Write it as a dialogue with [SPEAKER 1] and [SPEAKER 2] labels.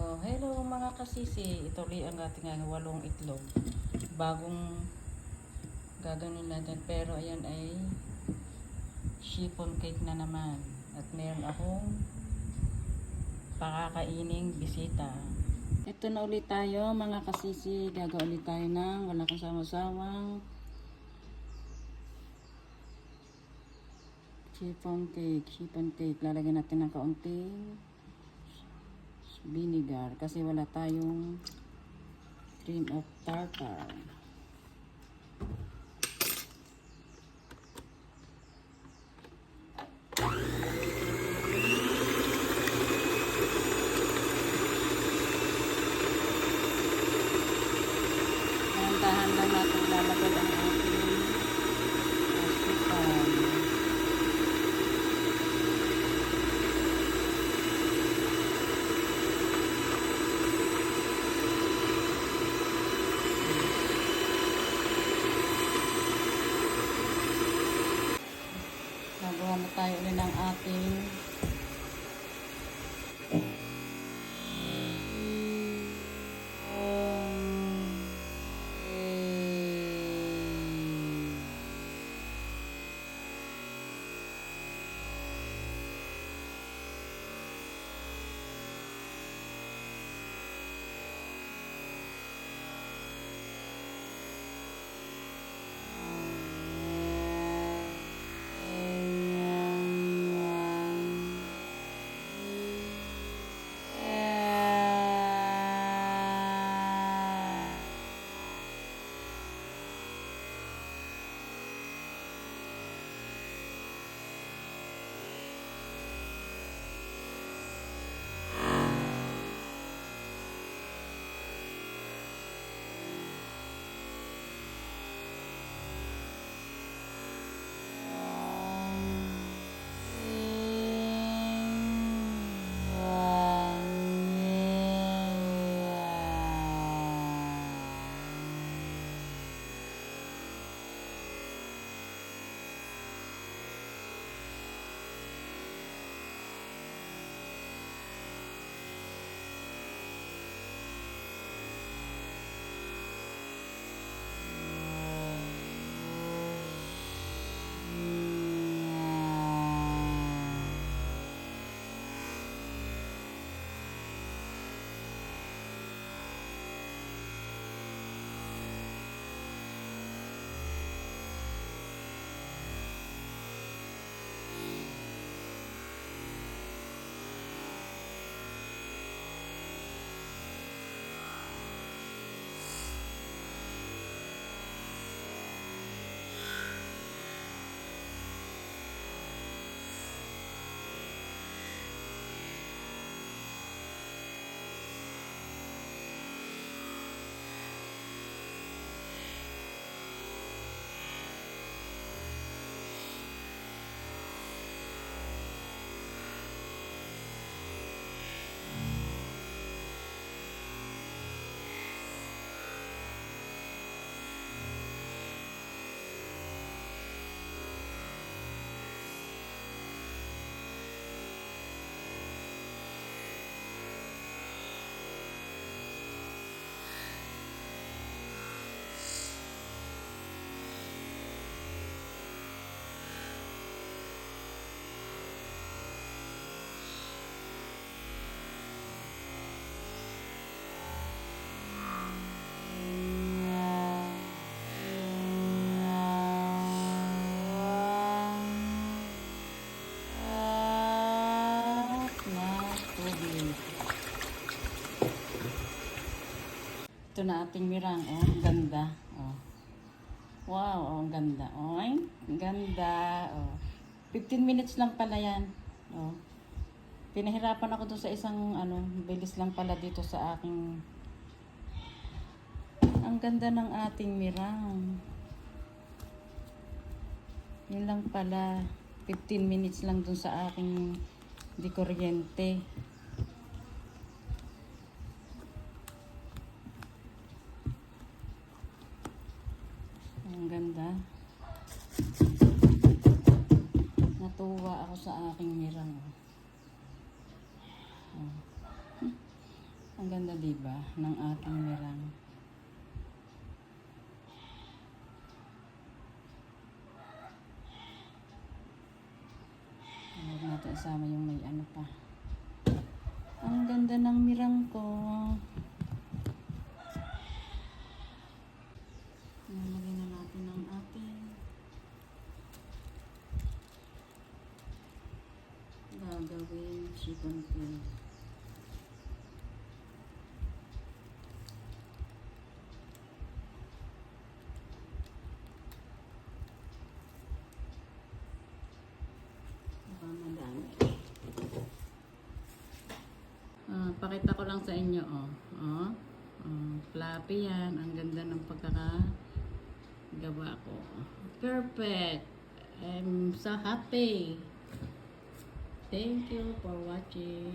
[SPEAKER 1] Oh, hello mga kasisi. Ito ulit ang ating walong itlog. Bagong gaganon natin. Pero ayan ay chiffon cake na naman. At meron akong pakakaining bisita. Ito na ulit tayo mga kasisi. Gagawin ulit tayo ng wala kang sama-sawang chiffon cake. Chiffon cake. Lalagyan natin ng kaunting vinegar kasi wala tayong cream of tartar. Dahan lang natin lalagay ang ating asukal. Nagawa na tayo ulit ng ating ito na ating mirang. Oh, ang ganda. Oh. Wow, oh, ang ganda. Oh, ang ganda. Oh. 15 minutes lang pala yan. Oh. Pinahirapan ako doon sa isang bilis lang pala dito sa aking. Ang ganda ng ating mirang. Yun lang pala. 15 minutes lang doon sa aking di kuryente. Ang ganda. Natuwa ako sa aking mirang. Oh. Ang Ang ganda, diba? Ng ating mirang. Huwag natin isama yung may ano pa. Ang ganda ng mirang ko. Nalagyan na natin ang ating gagawin chicken peel. Madami. Pakita ko lang sa inyo, fluffy yan. Ang ganda ng pagkakagawa ko. Perfect. I'm so happy. Thank you for watching.